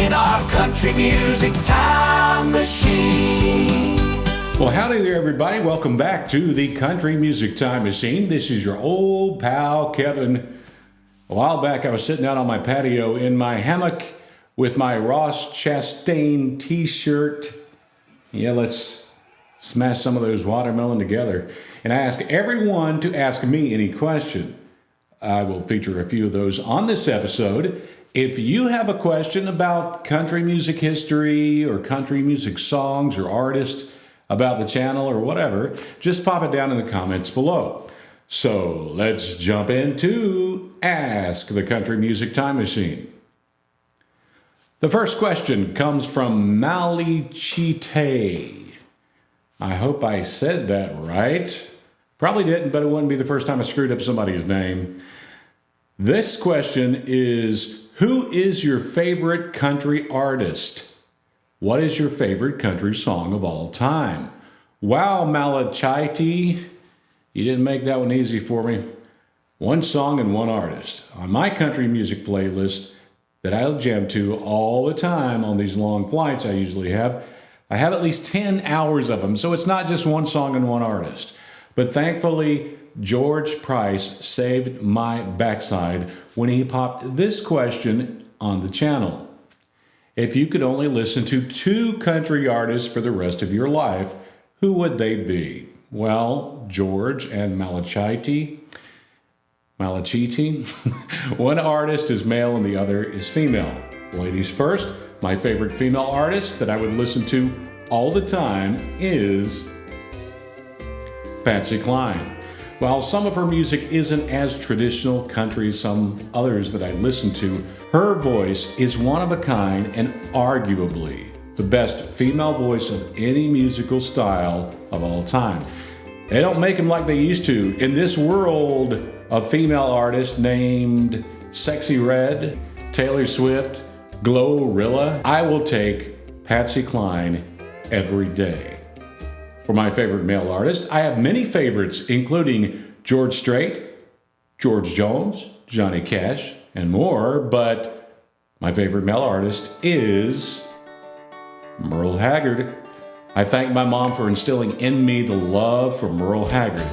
in our country music time machine. Well, howdy there, everybody. Welcome back to the Country Music Time Machine. This is your old pal, Kevin. A while back, I was sitting out on my patio in my hammock with my Ross Chastain t-shirt. Yeah, let's smash some of those watermelon together. And I ask everyone to ask me any question. I will feature a few of those on this episode. If you have a question about country music history or country music songs or artists, about the channel or whatever, just pop it down in the comments below. So let's jump into Ask the Country Music Time Machine. The first question comes from Malichite. I hope I said that right. Probably didn't, but it wouldn't be the first time I screwed up somebody's name. This question is, who is your favorite country artist? What is your favorite country song of all time? Wow, Malichite, you didn't make that one easy for me. One song and one artist. On my country music playlist that I'll jam to all the time on these long flights I usually have, I have at least 10 hours of them, so it's not just one song and one artist. But thankfully, George Price saved my backside when he popped this question on the channel. If you could only listen to two country artists for the rest of your life, who would they be? Well, George and Malichite. One artist is male and the other is female. Ladies first, my favorite female artist that I would listen to all the time is Patsy Cline. While some of her music isn't as traditional country as some others that I listen to, her voice is one of a kind and arguably the best female voice of any musical style of all time. They don't make them like they used to. In this world of female artists named Sexy Red, Taylor Swift, Glorilla, I will take Patsy Cline every day. For my favorite male artist, I have many favorites, including George Strait, George Jones, Johnny Cash, and more, but my favorite male artist is Merle Haggard. I thank my mom for instilling in me the love for Merle Haggard.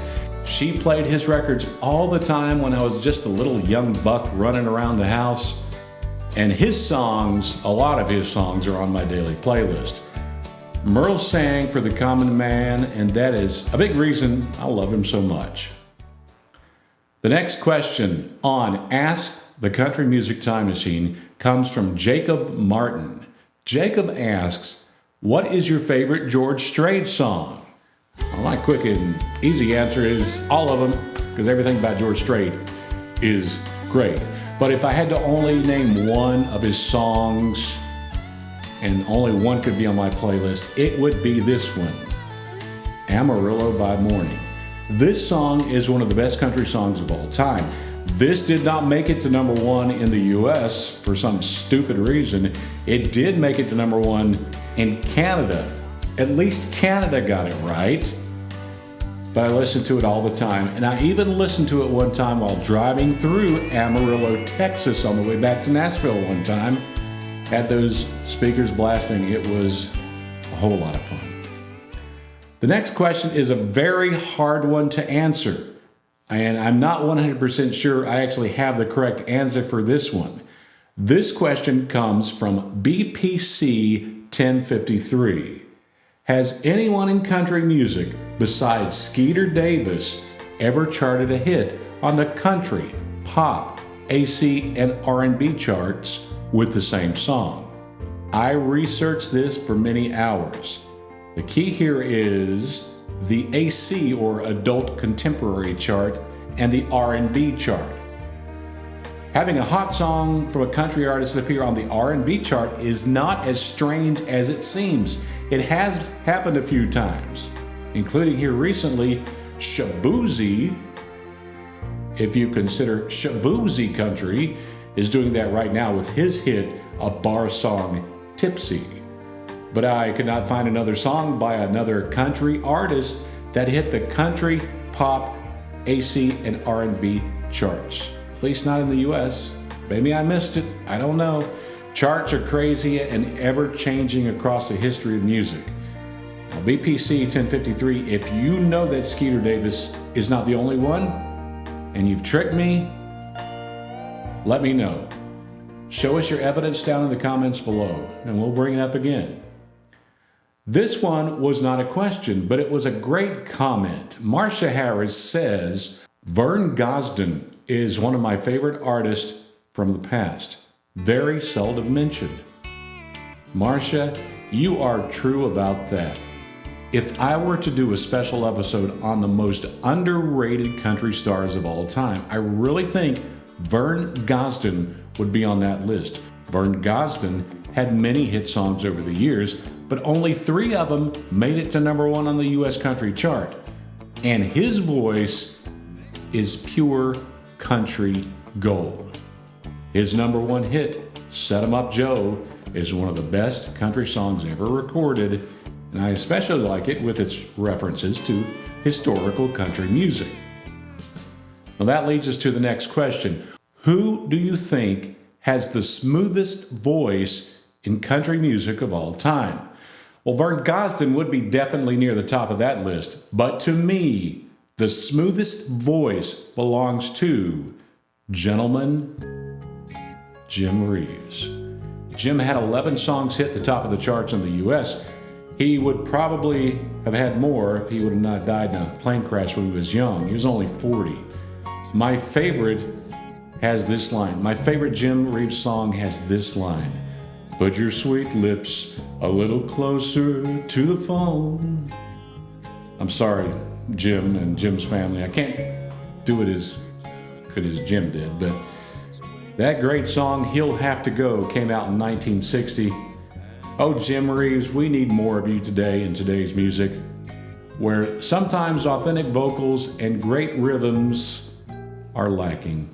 She played his records all the time when I was just a little young buck running around the house, and his songs, a lot of his songs, are on my daily playlist. Merle sang for the common man, and that is a big reason I love him so much. The next question on Ask the Country Music Time Machine comes from Jacob Martin. Jacob asks, what is your favorite George Strait song? Well, my quick and easy answer is all of them, because everything about George Strait is great. But if I had to only name one of his songs, and only one could be on my playlist, it would be this one, Amarillo by Morning. This song is one of the best country songs of all time. This did not make it to number one in the US for some stupid reason. It did make it to number one in Canada. At least Canada got it right. But I listen to it all the time, and I even listened to it one time while driving through Amarillo, Texas on the way back to Nashville one time. Had those speakers blasting. It was a whole lot of fun. The next question is a very hard one to answer, and I'm not 100% sure I actually have the correct answer for this one. This question comes from BPC 1053. Has anyone in country music besides Skeeter Davis ever charted a hit on the country, pop, AC, and R&B charts with the same song? I researched this for many hours. The key here is the AC or Adult Contemporary chart and the R&B chart. Having a hot song from a country artist appear on the R&B chart is not as strange as it seems. It has happened a few times, including here recently, Shaboozey, if you consider Shaboozey country, is doing that right now with his hit, a bar song, Tipsy. But I could not find another song by another country artist that hit the country, pop, AC, and R&B charts. At least not in the US. Maybe I missed it, I don't know. Charts are crazy and ever-changing across the history of music. Now, BPC 1053, if you know that Skeeter Davis is not the only one, and you've tricked me, let me know. Show us your evidence down in the comments below, and we'll bring it up again. This one was not a question, but it was a great comment. Marcia Harris says, Vern Gosdin is one of my favorite artists from the past. Very seldom mentioned. Marcia, you are true about that. If I were to do a special episode on the most underrated country stars of all time, I really think Vern Gosdin would be on that list. Vern Gosdin had many hit songs over the years, but only 3 of them made it to #1 on the US country chart. And his voice is pure country gold. His #1 hit, Set 'Em Up Joe, is one of the best country songs ever recorded, and I especially like it with its references to historical country music. Now that leads us to the next question. Who do you think has the smoothest voice in country music of all time? Well, Vern Gosdin would be definitely near the top of that list, but to me, the smoothest voice belongs to gentleman Jim Reeves. Jim had 11 songs hit the top of the charts in the US. He would probably have had more if he would have not died in a plane crash when he was young. He was only 40. My favorite has this line. My favorite Jim Reeves song has this line. Put your sweet lips a little closer to the phone. I'm sorry, Jim and Jim's family. I can't do it as good as Jim did, but that great song, He'll Have to Go, came out in 1960. Oh, Jim Reeves, we need more of you today in today's music, where sometimes authentic vocals and great rhythms are lacking.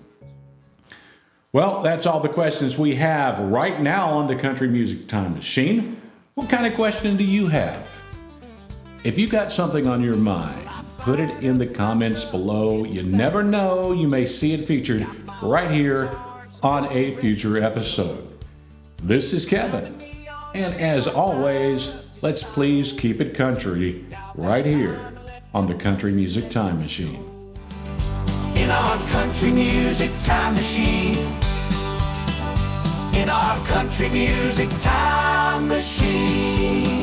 Well, that's all the questions we have right now on the Country Music Time Machine. What kind of question do you have? If you got something on your mind, put it in the comments below. You never know, you may see it featured right here on a future episode. This is Kevin, and as always, let's please keep it country right here on the Country Music Time Machine. In our country music time machine. In our country music time machine.